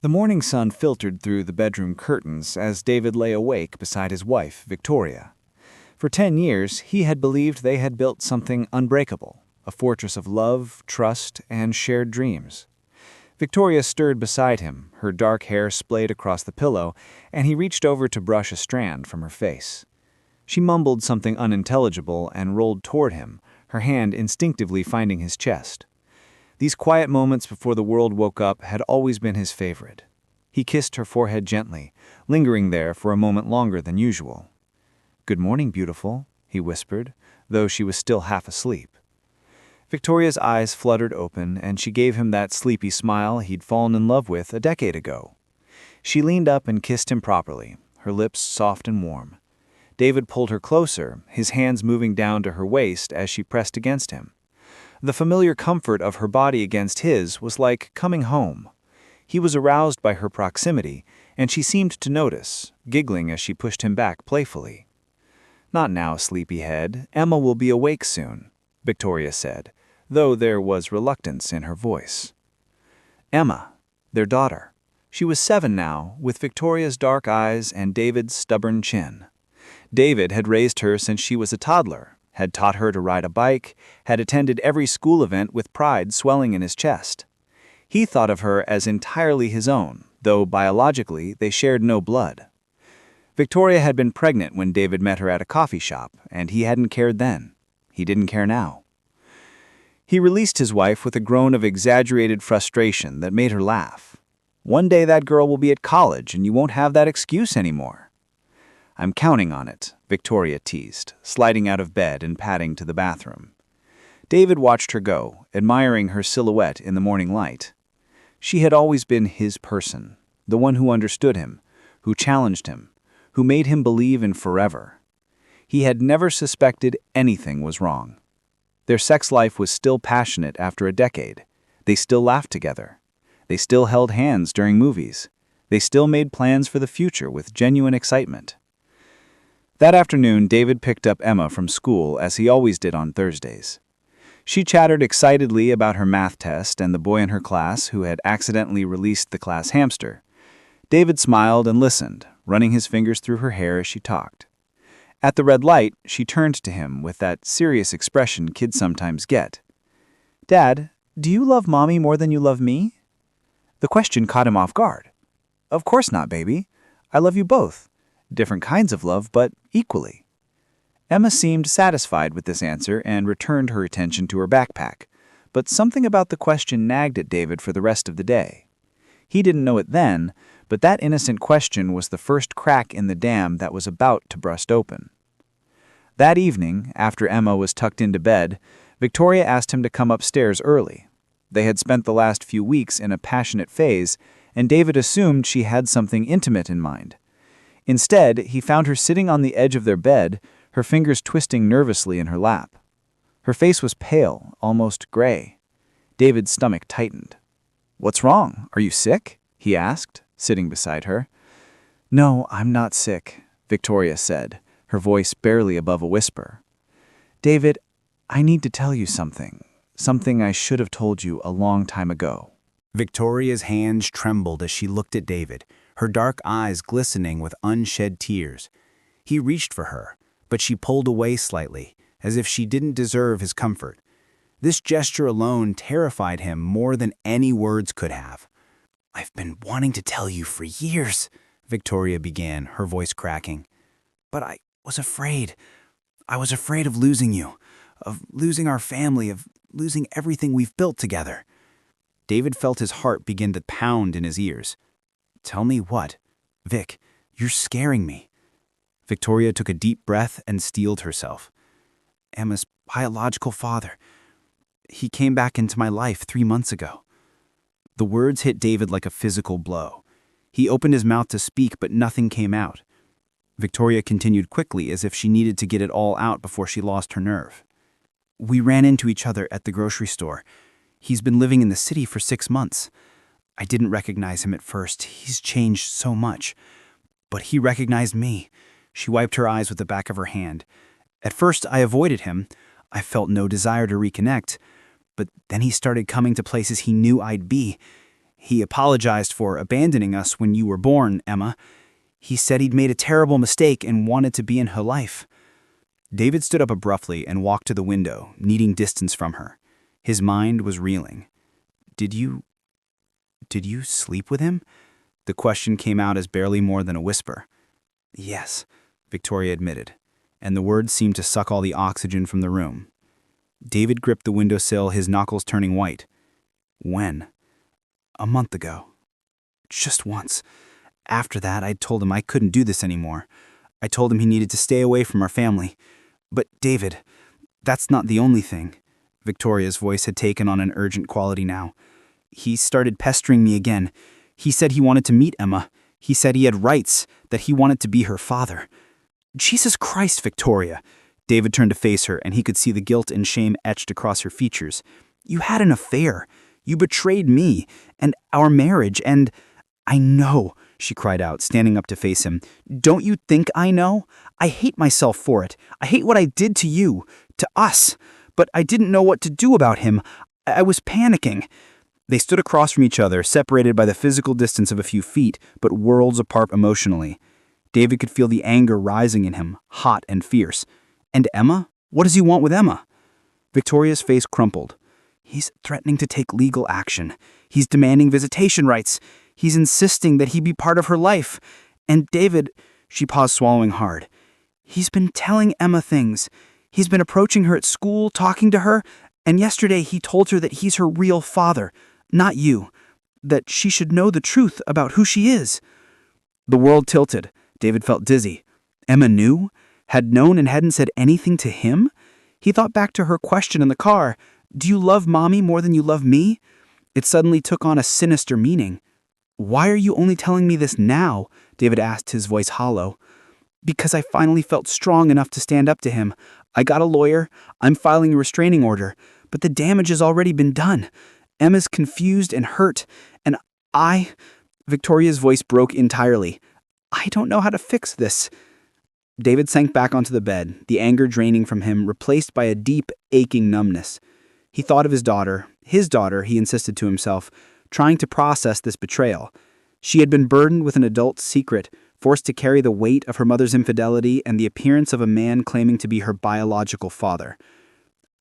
The morning sun filtered through the bedroom curtains as David lay awake beside his wife, Victoria. For 10 years, he had believed they had built something unbreakable, a fortress of love, trust, and shared dreams. Victoria stirred beside him, her dark hair splayed across the pillow, and he reached over to brush a strand from her face. She mumbled something unintelligible and rolled toward him, her hand instinctively finding his chest. These quiet moments before the world woke up had always been his favorite. He kissed her forehead gently, lingering there for a moment longer than usual. "Good morning, beautiful," he whispered, though she was still half asleep. Victoria's eyes fluttered open, and she gave him that sleepy smile he'd fallen in love with a decade ago. She leaned up and kissed him properly, her lips soft and warm. David pulled her closer, his hands moving down to her waist as she pressed against him. The familiar comfort of her body against his was like coming home. He was aroused by her proximity, and she seemed to notice, giggling as she pushed him back playfully. "Not now, sleepyhead. Emma will be awake soon," Victoria said, though there was reluctance in her voice. Emma, their daughter. She was 7 now, with Victoria's dark eyes and David's stubborn chin. David had raised her since she was a toddler, had taught her to ride a bike, had attended every school event with pride swelling in his chest. He thought of her as entirely his own, though biologically they shared no blood. Victoria had been pregnant when David met her at a coffee shop, and he hadn't cared then. He didn't care now. He released his wife with a groan of exaggerated frustration that made her laugh. "One day that girl will be at college and you won't have that excuse anymore." "I'm counting on it," Victoria teased, sliding out of bed and padding to the bathroom. David watched her go, admiring her silhouette in the morning light. She had always been his person, the one who understood him, who challenged him, who made him believe in forever. He had never suspected anything was wrong. Their sex life was still passionate after a decade. They still laughed together. They still held hands during movies. They still made plans for the future with genuine excitement. That afternoon, David picked up Emma from school as he always did on Thursdays. She chattered excitedly about her math test and the boy in her class who had accidentally released the class hamster. David smiled and listened, running his fingers through her hair as she talked. At the red light, she turned to him with that serious expression kids sometimes get. "Dad, do you love Mommy more than you love me?" The question caught him off guard. "Of course not, baby. I love you both. Different kinds of love, but equally." Emma seemed satisfied with this answer and returned her attention to her backpack, but something about the question nagged at David for the rest of the day. He didn't know it then, but that innocent question was the first crack in the dam that was about to burst open. That evening, after Emma was tucked into bed, Victoria asked him to come upstairs early. They had spent the last few weeks in a passionate phase, and David assumed she had something intimate in mind. Instead, he found her sitting on the edge of their bed, her fingers twisting nervously in her lap. Her face was pale, almost gray. David's stomach tightened. "What's wrong? Are you sick?" he asked, sitting beside her. "No, I'm not sick," Victoria said, her voice barely above a whisper. "David, I need to tell you something I should have told you a long time ago." Victoria's hands trembled as she looked at David, her dark eyes glistening with unshed tears. He reached for her, but she pulled away slightly, as if she didn't deserve his comfort. This gesture alone terrified him more than any words could have. "I've been wanting to tell you for years," Victoria began, her voice cracking. "But I was afraid. I was afraid of losing you, of losing our family, of losing everything we've built together." David felt his heart begin to pound in his ears. "Tell me what? Vic, you're scaring me." Victoria took a deep breath and steeled herself. "Emma's biological father. He came back into my life 3 months ago." The words hit David like a physical blow. He opened his mouth to speak, but nothing came out. Victoria continued quickly, as if she needed to get it all out before she lost her nerve. "We ran into each other at the grocery store. He's been living in the city for 6 months. I didn't recognize him at first. He's changed so much. But he recognized me." She wiped her eyes with the back of her hand. "At first, I avoided him. I felt no desire to reconnect. But then he started coming to places he knew I'd be. He apologized for abandoning us when you were born, Emma. He said he'd made a terrible mistake and wanted to be in her life." David stood up abruptly and walked to the window, needing distance from her. His mind was reeling. Did you sleep with him?" The question came out as barely more than a whisper. "Yes," Victoria admitted, and the words seemed to suck all the oxygen from the room. David gripped the windowsill, his knuckles turning white. "When?" "A month ago. Just once. After that, I told him I couldn't do this anymore. I told him he needed to stay away from our family. But David, that's not the only thing." Victoria's voice had taken on an urgent quality now. "He started pestering me again. He said he wanted to meet Emma. He said he had rights, that he wanted to be her father." "Jesus Christ, Victoria!" David turned to face her, and he could see the guilt and shame etched across her features. "You had an affair. You betrayed me, and our marriage, and—" "I know," she cried out, standing up to face him. "Don't you think I know? I hate myself for it. I hate what I did to you, to us. But I didn't know what to do about him. I was panicking." They stood across from each other, separated by the physical distance of a few feet, but worlds apart emotionally. David could feel the anger rising in him, hot and fierce. "And Emma? What does he want with Emma?" Victoria's face crumpled. "He's threatening to take legal action. He's demanding visitation rights. He's insisting that he be part of her life. And David," she paused, swallowing hard, "he's been telling Emma things. He's been approaching her at school, talking to her, and yesterday he told her that he's her real father, not you, that she should know the truth about who she is." The world tilted. David felt dizzy. Emma knew? Had known and hadn't said anything to him? He thought back to her question in the car, "Do you love Mommy more than you love me?" It suddenly took on a sinister meaning. "Why are you only telling me this now?" David asked, his voice hollow. "Because I finally felt strong enough to stand up to him. I got a lawyer. I'm filing a restraining order. But the damage has already been done. Emma's confused and hurt. And Victoria's voice broke entirely. "I don't know how to fix this." David sank back onto the bed, the anger draining from him, replaced by a deep, aching numbness. He thought of his daughter, he insisted to himself, trying to process this betrayal. She had been burdened with an adult secret, forced to carry the weight of her mother's infidelity and the appearance of a man claiming to be her biological father.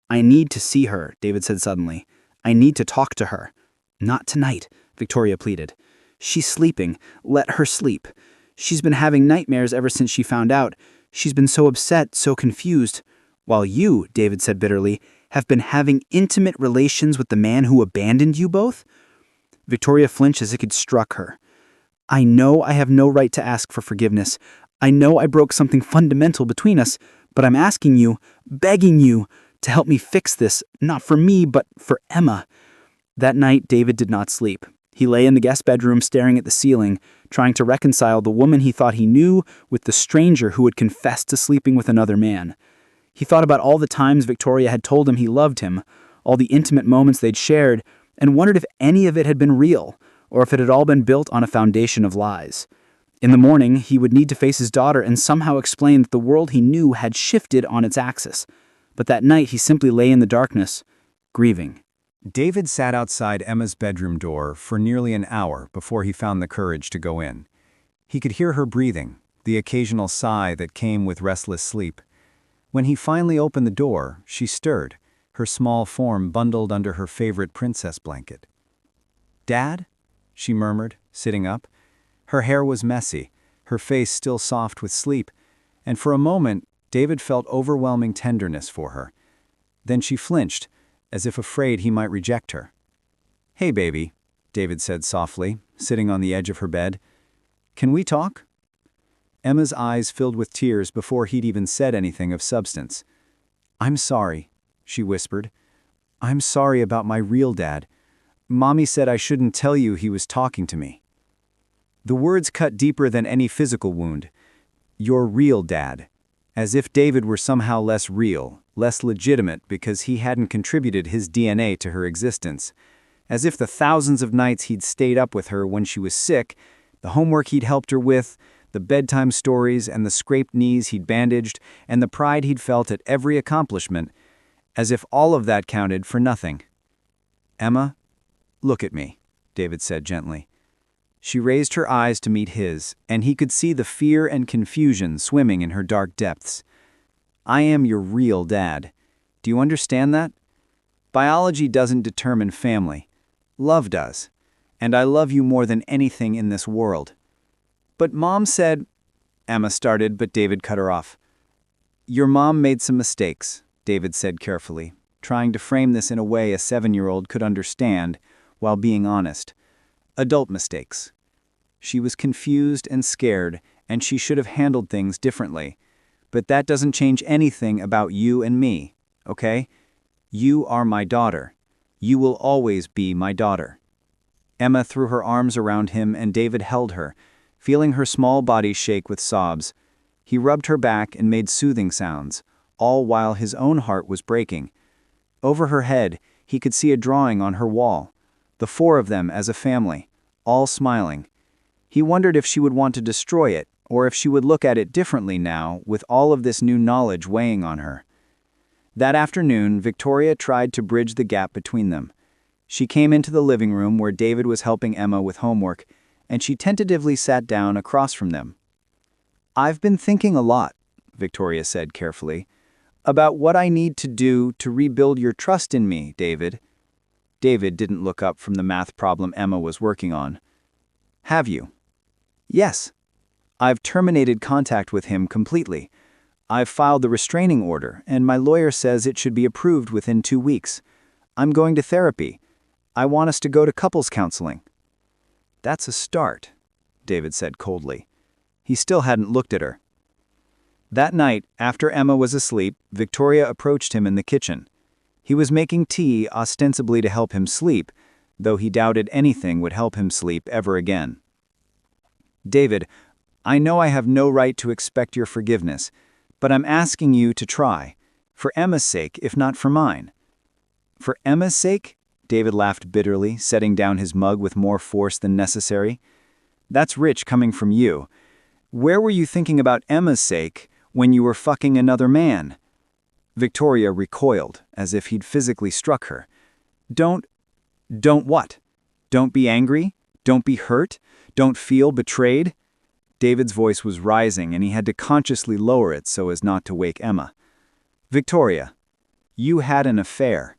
"I need to see her," David said suddenly. "I need to talk to her." "Not tonight," Victoria pleaded. "She's sleeping. Let her sleep. She's been having nightmares ever since she found out. She's been so upset, so confused. While you," David said bitterly, "have been having intimate relations with the man who abandoned you both?" Victoria flinched as if it struck her. "I know I have no right to ask for forgiveness. I know I broke something fundamental between us, but I'm asking you, begging you, to help me fix this, not for me, but for Emma." That night, David did not sleep. He lay in the guest bedroom staring at the ceiling, trying to reconcile the woman he thought he knew with the stranger who had confessed to sleeping with another man. He thought about all the times Victoria had told him he loved him, all the intimate moments they'd shared, and wondered if any of it had been real, or if it had all been built on a foundation of lies. In the morning, he would need to face his daughter and somehow explain that the world he knew had shifted on its axis. But that night, he simply lay in the darkness, grieving. David sat outside Emma's bedroom door for nearly an hour before he found the courage to go in. He could hear her breathing, the occasional sigh that came with restless sleep. When he finally opened the door, she stirred, her small form bundled under her favorite princess blanket. "Dad?" she murmured, sitting up. Her hair was messy, her face still soft with sleep, and for a moment, David felt overwhelming tenderness for her. Then she flinched, as if afraid he might reject her. "Hey, baby," David said softly, sitting on the edge of her bed. "Can we talk?" Emma's eyes filled with tears before he'd even said anything of substance. "I'm sorry," she whispered. "I'm sorry about my real dad. Mommy said I shouldn't tell you he was talking to me." The words cut deeper than any physical wound. "Your real dad." As if David were somehow less real, less legitimate because he hadn't contributed his DNA to her existence. As if the thousands of nights he'd stayed up with her when she was sick, the homework he'd helped her with, the bedtime stories and the scraped knees he'd bandaged, and the pride he'd felt at every accomplishment, as if all of that counted for nothing. "Emma, look at me," David said gently. She raised her eyes to meet his, and he could see the fear and confusion swimming in her dark depths. I am your real dad. Do you understand that? Biology doesn't determine family. Love does. And I love you more than anything in this world. But Mom said, Emma started, but David cut her off. Your mom made some mistakes, David said carefully, trying to frame this in a way a 7-year-old could understand while being honest. Adult mistakes. She was confused and scared, and she should have handled things differently. But that doesn't change anything about you and me, okay? You are my daughter. You will always be my daughter. Emma threw her arms around him and David held her, feeling her small body shake with sobs. He rubbed her back and made soothing sounds, all while his own heart was breaking. Over her head, he could see a drawing on her wall, the 4 of them as a family, all smiling. He wondered if she would want to destroy it, or if she would look at it differently now with all of this new knowledge weighing on her. That afternoon, Victoria tried to bridge the gap between them. She came into the living room where David was helping Emma with homework, and she tentatively sat down across from them. I've been thinking a lot, Victoria said carefully, about what I need to do to rebuild your trust in me, David. David didn't look up from the math problem Emma was working on. Have you? Yes. I've terminated contact with him completely. I've filed the restraining order, and my lawyer says it should be approved within 2 weeks. I'm going to therapy. I want us to go to couples counseling. That's a start, David said coldly. He still hadn't looked at her. That night, after Emma was asleep, Victoria approached him in the kitchen. He was making tea ostensibly to help him sleep, though he doubted anything would help him sleep ever again. David, I know I have no right to expect your forgiveness, but I'm asking you to try, for Emma's sake, if not for mine. For Emma's sake? David laughed bitterly, setting down his mug with more force than necessary. That's rich coming from you. Where were you thinking about Emma's sake when you were fucking another man? Victoria recoiled, as if he'd physically struck her. Don't what? Don't be angry? Don't be hurt? Don't feel betrayed? David's voice was rising, and he had to consciously lower it so as not to wake Emma. Victoria, you had an affair.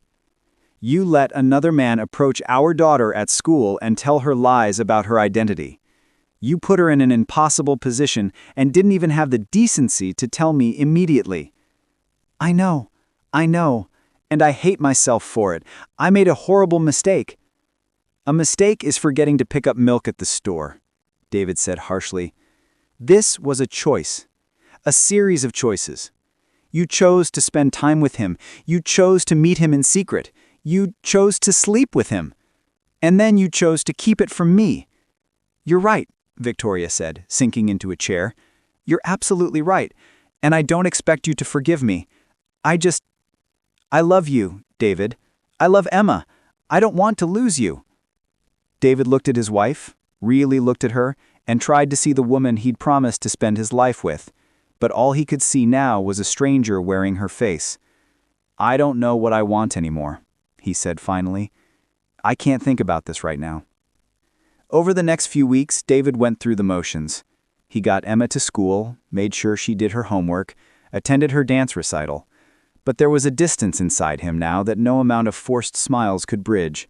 You let another man approach our daughter at school and tell her lies about her identity. You put her in an impossible position and didn't even have the decency to tell me immediately. I know, and I hate myself for it. I made a horrible mistake. A mistake is forgetting to pick up milk at the store, David said harshly. This was a choice, a series of choices. You chose to spend time with him. You chose to meet him in secret. You chose to sleep with him. And then you chose to keep it from me. You're right, Victoria said, sinking into a chair. You're absolutely right, and I don't expect you to forgive me. I love you, David. I love Emma. I don't want to lose you. David looked at his wife, really looked at her, and tried to see the woman he'd promised to spend his life with, but all he could see now was a stranger wearing her face. I don't know what I want anymore, he said finally. I can't think about this right now. Over the next few weeks, David went through the motions. He got Emma to school, made sure she did her homework, attended her dance recital. But there was a distance inside him now that no amount of forced smiles could bridge.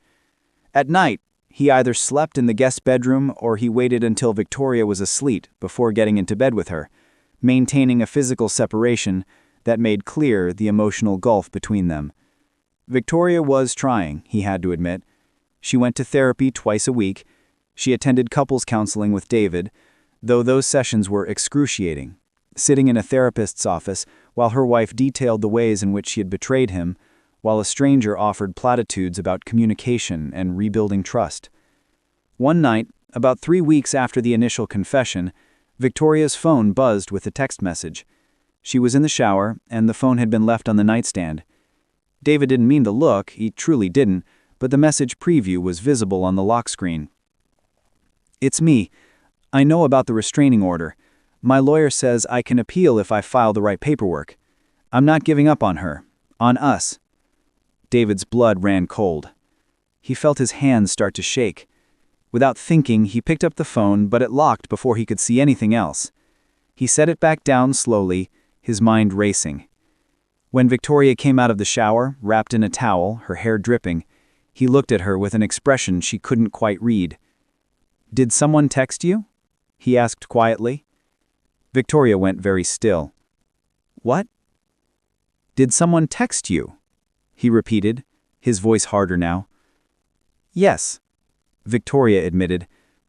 At night, he either slept in the guest bedroom or he waited until Victoria was asleep before getting into bed with her, maintaining a physical separation that made clear the emotional gulf between them. Victoria was trying, he had to admit. She went to therapy twice a week. She attended couples counseling with David, though those sessions were excruciating. Sitting in a therapist's office while her wife detailed the ways in which she had betrayed him, while a stranger offered platitudes about communication and rebuilding trust. One night, about 3 weeks after the initial confession, Victoria's phone buzzed with a text message. She was in the shower, and the phone had been left on the nightstand. David didn't mean to look, he truly didn't, but the message preview was visible on the lock screen. It's me. I know about the restraining order. My lawyer says I can appeal if I file the right paperwork. I'm not giving up on her. On us. David's blood ran cold. He felt his hands start to shake. Without thinking, he picked up the phone, but it locked before he could see anything else. He set it back down slowly, his mind racing. When Victoria came out of the shower, wrapped in a towel, her hair dripping, he looked at her with an expression she couldn't quite read. "Did someone text you?" he asked quietly. Victoria went very still. "What?" "Did someone text you?" he repeated, his voice harder now. "Yes," Victoria admitted,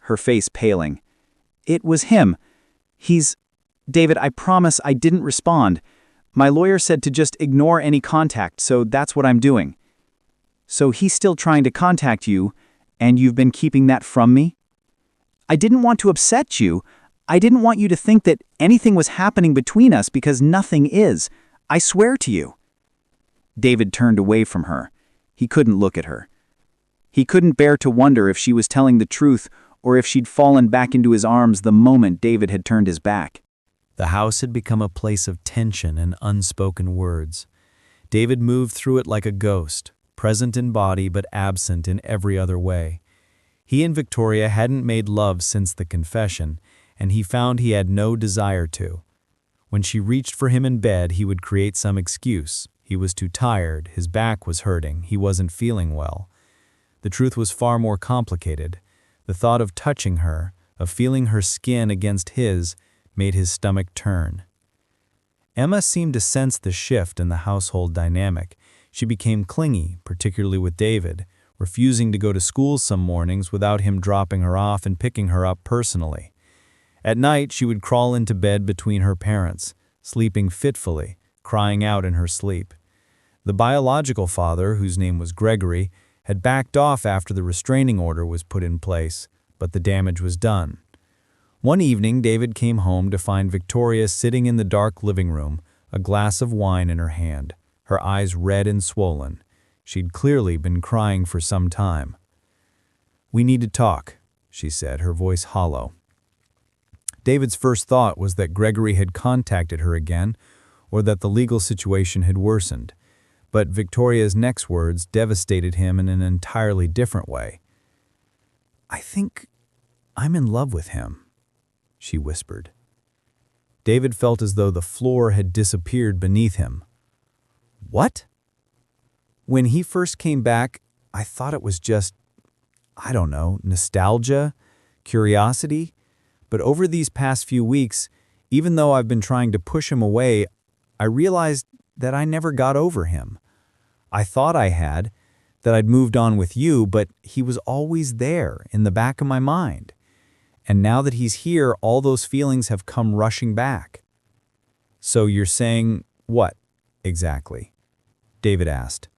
her face paling. "It was him. David, I promise I didn't respond. My lawyer said to just ignore any contact, so that's what I'm doing." "So he's still trying to contact you, and you've been keeping that from me?" "I didn't want to upset you. I didn't want you to think that anything was happening between us because nothing is. I swear to you." David turned away from her. He couldn't look at her. He couldn't bear to wonder if she was telling the truth or if she'd fallen back into his arms the moment David had turned his back. The house had become a place of tension and unspoken words. David moved through it like a ghost, present in body but absent in every other way. He and Victoria hadn't made love since the confession, and he found he had no desire to. When she reached for him in bed, he would create some excuse. He was too tired, his back was hurting, he wasn't feeling well. The truth was far more complicated. The thought of touching her, of feeling her skin against his, made his stomach turn. Emma seemed to sense the shift in the household dynamic. She became clingy, particularly with David, refusing to go to school some mornings without him dropping her off and picking her up personally. At night, she would crawl into bed between her parents, sleeping fitfully, crying out in her sleep. The biological father, whose name was Gregory, had backed off after the restraining order was put in place, but the damage was done. One evening, David came home to find Victoria sitting in the dark living room, a glass of wine in her hand, her eyes red and swollen. She'd clearly been crying for some time. "We need to talk," she said, her voice hollow. David's first thought was that Gregory had contacted her again, or that the legal situation had worsened. But Victoria's next words devastated him in an entirely different way. "I think I'm in love with him," she whispered. David felt as though the floor had disappeared beneath him. "What?" "When he first came back, I thought it was just, I don't know, nostalgia, curiosity. But over these past few weeks, even though I've been trying to push him away, I realized that I never got over him. I thought I had, that I'd moved on with you, but he was always there in the back of my mind. And now that he's here, all those feelings have come rushing back." "So you're saying what, exactly?" David asked,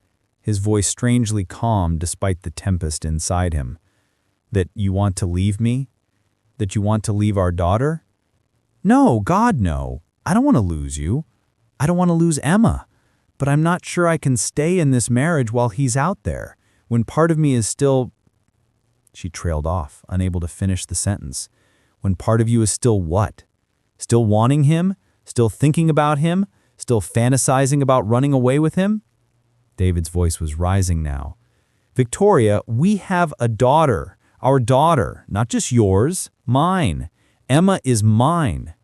his voice strangely calm despite the tempest inside him. "That you want to leave me? That you want to leave our daughter?" "No, God, no. I don't want to lose you. I don't want to lose Emma. But I'm not sure I can stay in this marriage while he's out there, when part of me is still—" She trailed off, unable to finish the sentence. "When part of you is still what? Still wanting him? Still thinking about him? Still fantasizing about running away with him?" David's voice was rising now. "Victoria, we have a daughter. Our daughter, not just yours, mine. Emma is mine."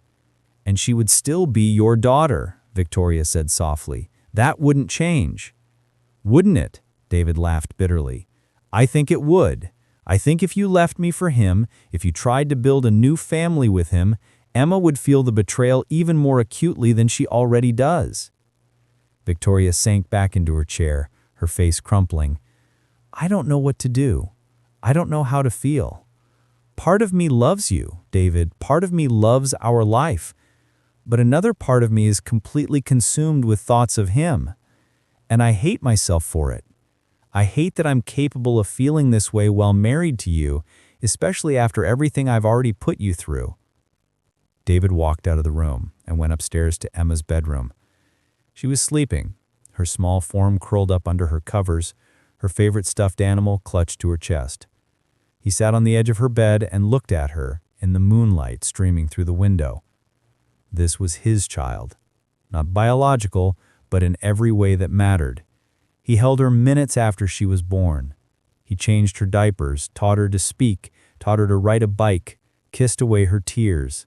"And she would still be your daughter," Victoria said softly. "That wouldn't change." "Wouldn't it?" David laughed bitterly. "I think it would. I think if you left me for him, if you tried to build a new family with him, Emma would feel the betrayal even more acutely than she already does." Victoria sank back into her chair, her face crumpling. "I don't know what to do. I don't know how to feel. Part of me loves you, David. Part of me loves our life. But another part of me is completely consumed with thoughts of him. And I hate myself for it. I hate that I'm capable of feeling this way while married to you, especially after everything I've already put you through." David walked out of the room and went upstairs to Emma's bedroom. She was sleeping, her small form curled up under her covers, her favorite stuffed animal clutched to her chest. He sat on the edge of her bed and looked at her in the moonlight streaming through the window. This was his child, not biological, but in every way that mattered. He held her minutes after she was born. He changed her diapers, taught her to speak, taught her to ride a bike, kissed away her tears.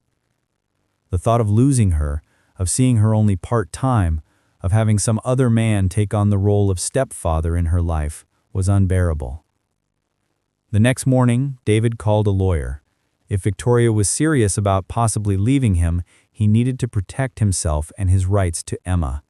The thought of losing her, of seeing her only part-time, of having some other man take on the role of stepfather in her life, was unbearable. The next morning, David called a lawyer. If Victoria was serious about possibly leaving him, he needed to protect himself and his rights to Emma.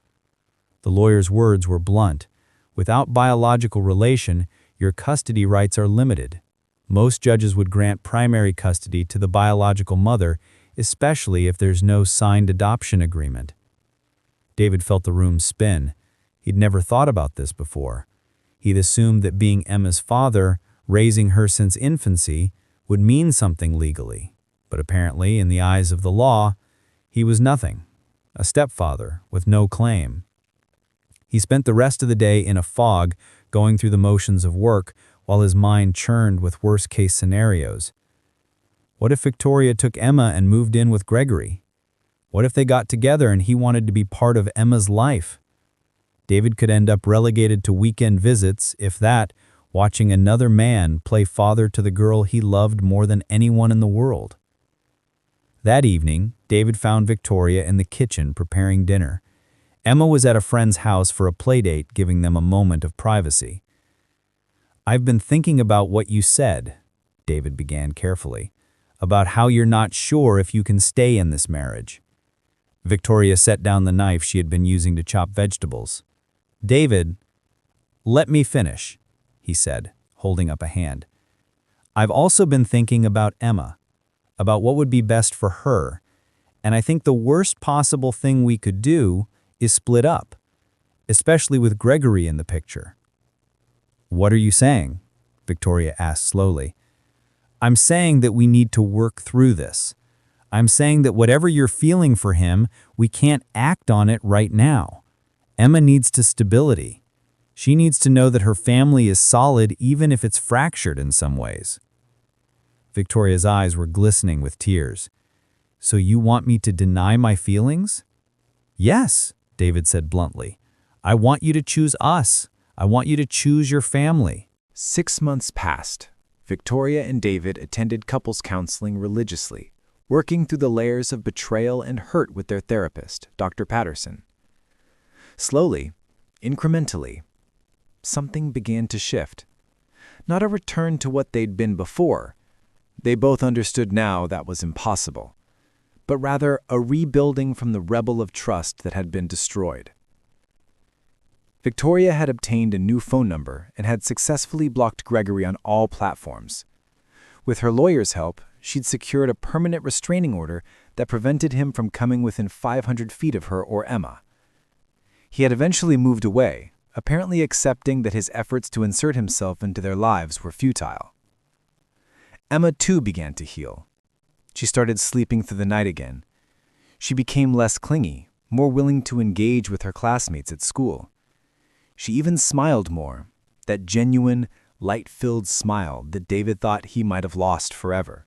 The lawyer's words were blunt. Without biological relation, your custody rights are limited. Most judges would grant primary custody to the biological mother, especially if there's no signed adoption agreement. David felt the room spin. He'd never thought about this before. He'd assumed that being Emma's father, raising her since infancy, would mean something legally. But apparently, in the eyes of the law, he was nothing, a stepfather with no claim. He spent the rest of the day in a fog, going through the motions of work, while his mind churned with worst-case scenarios. What if Victoria took Emma and moved in with Gregory? What if they got together and he wanted to be part of Emma's life? David could end up relegated to weekend visits, if that, watching another man play father to the girl he loved more than anyone in the world. That evening, David found Victoria in the kitchen preparing dinner. Emma was at a friend's house for a playdate, giving them a moment of privacy. "I've been thinking about what you said," David began carefully, "about how you're not sure if you can stay in this marriage." Victoria set down the knife she had been using to chop vegetables. "David, let me finish," he said, holding up a hand. "I've also been thinking about Emma, about what would be best for her, and I think the worst possible thing we could do is split up, especially with Gregory in the picture." "What are you saying?" Victoria asked slowly. "I'm saying that we need to work through this. I'm saying that whatever you're feeling for him, we can't act on it right now. Emma needs stability. She needs to know that her family is solid even if it's fractured in some ways." Victoria's eyes were glistening with tears. "So you want me to deny my feelings?" "Yes," David said bluntly. "I want you to choose us. I want you to choose your family." 6 months passed. Victoria and David attended couples counseling religiously, working through the layers of betrayal and hurt with their therapist, Dr. Patterson. Slowly, incrementally, something began to shift. Not a return to what they'd been before. They both understood now that was impossible, but rather a rebuilding from the rubble of trust that had been destroyed. Victoria had obtained a new phone number and had successfully blocked Gregory on all platforms. With her lawyer's help, she'd secured a permanent restraining order that prevented him from coming within 500 feet of her or Emma. He had eventually moved away, apparently accepting that his efforts to insert himself into their lives were futile. Emma too began to heal. She started sleeping through the night again. She became less clingy, more willing to engage with her classmates at school. She even smiled more, that genuine, light-filled smile that David thought he might have lost forever.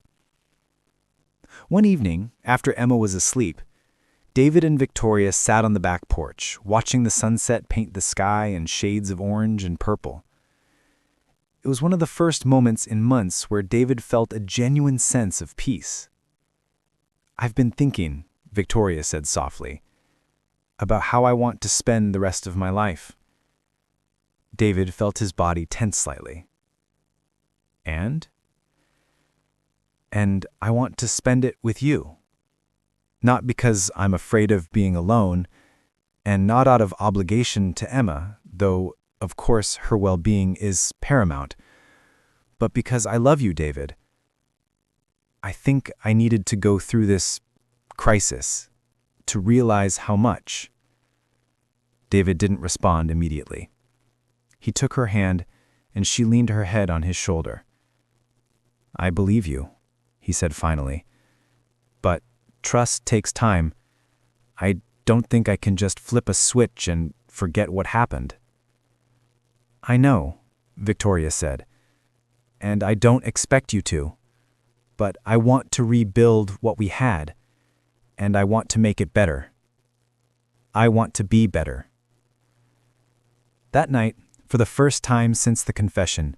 One evening, after Emma was asleep, David and Victoria sat on the back porch, watching the sunset paint the sky in shades of orange and purple. It was one of the first moments in months where David felt a genuine sense of peace. "I've been thinking," Victoria said softly, "about how I want to spend the rest of my life." David felt his body tense slightly. "And I want to spend it with you. Not because I'm afraid of being alone, and not out of obligation to Emma, though, of course, her well-being is paramount, but because I love you, David. I think I needed to go through this crisis to realize how much." David didn't respond immediately. He took her hand, and she leaned her head on his shoulder. "I believe you," he said finally. "But trust takes time. I don't think I can just flip a switch and forget what happened." "I know," Victoria said, "and I don't expect you to. But I want to rebuild what we had, and I want to make it better. I want to be better." That night, for the first time since the confession,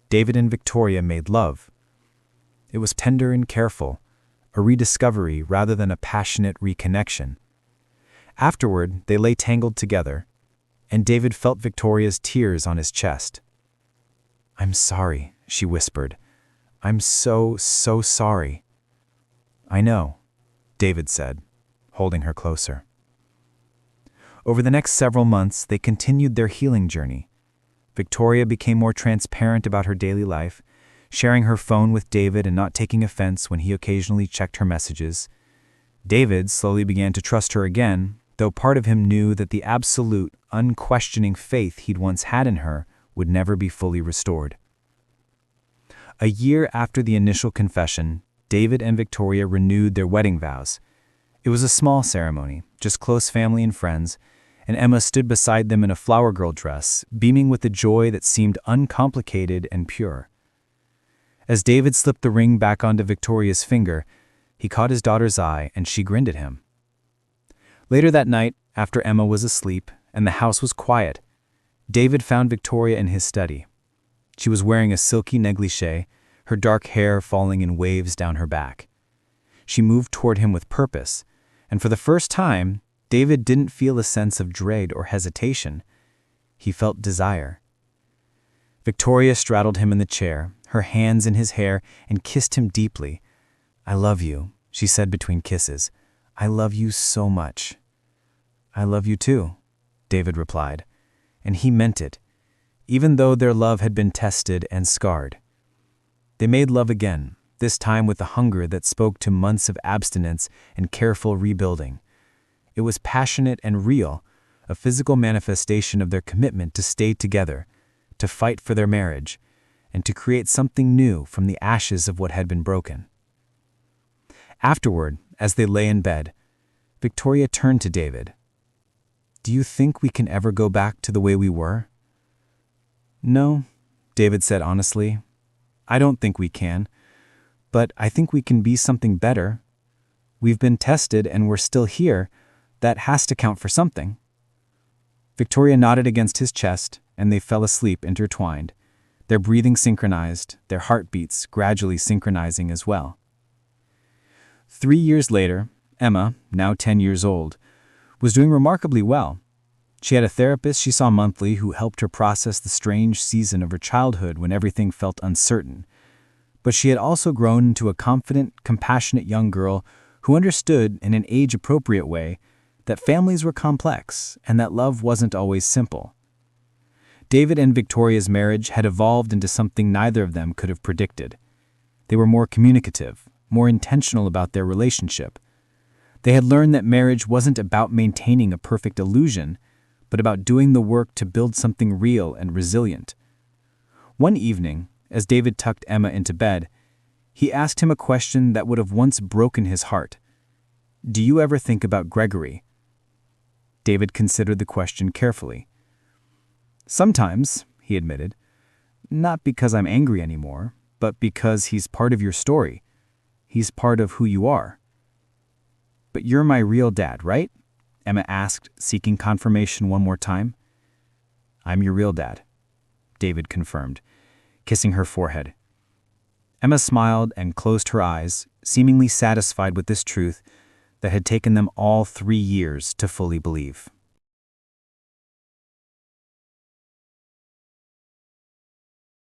David and Victoria made love. It was tender and careful, a rediscovery rather than a passionate reconnection. Afterward, they lay tangled together, and David felt Victoria's tears on his chest. "I'm sorry," she whispered. "I'm so sorry." "I know," David said, holding her closer. Over the next several months, they continued their healing journey. Victoria became more transparent about her daily life, sharing her phone with David and not taking offense when he occasionally checked her messages. David slowly began to trust her again, though part of him knew that the absolute, unquestioning faith he'd once had in her would never be fully restored. A year after the initial confession, David and Victoria renewed their wedding vows. It was a small ceremony, just close family and friends, and Emma stood beside them in a flower girl dress, beaming with a joy that seemed uncomplicated and pure. As David slipped the ring back onto Victoria's finger, he caught his daughter's eye and she grinned at him. Later that night, after Emma was asleep and the house was quiet, David found Victoria in his study. She was wearing a silky negligee, her dark hair falling in waves down her back. She moved toward him with purpose, and for the first time, David didn't feel a sense of dread or hesitation. He felt desire. Victoria straddled him in the chair, her hands in his hair, and kissed him deeply. "I love you," she said between kisses. "I love you so much." "I love you too," David replied, and he meant it, even though their love had been tested and scarred. They made love again, this time with a hunger that spoke to months of abstinence and careful rebuilding. It was passionate and real, a physical manifestation of their commitment to stay together, to fight for their marriage, and to create something new from the ashes of what had been broken. Afterward, as they lay in bed, Victoria turned to David. "Do you think we can ever go back to the way we were?" "No," David said honestly. "I don't think we can, but I think we can be something better. We've been tested and we're still here. That has to count for something." Victoria nodded against his chest, and they fell asleep intertwined, their breathing synchronized, their heartbeats gradually synchronizing as well. 3 years later, Emma, now 10 years old, was doing remarkably well. She had a therapist she saw monthly who helped her process the strange season of her childhood when everything felt uncertain. But she had also grown into a confident, compassionate young girl who understood, in an age-appropriate way, that families were complex and that love wasn't always simple. David and Victoria's marriage had evolved into something neither of them could have predicted. They were more communicative, more intentional about their relationship. They had learned that marriage wasn't about maintaining a perfect illusion, but about doing the work to build something real and resilient. One evening, as David tucked Emma into bed, he asked him a question that would have once broken his heart. "Do you ever think about Gregory?" David considered the question carefully. "Sometimes," he admitted. "Not because I'm angry anymore, but because he's part of your story. He's part of who you are." "But you're my real dad, right?" Emma asked, seeking confirmation one more time. "I'm your real dad," David confirmed, kissing her forehead. Emma smiled and closed her eyes, seemingly satisfied with this truth that had taken them all 3 years to fully believe.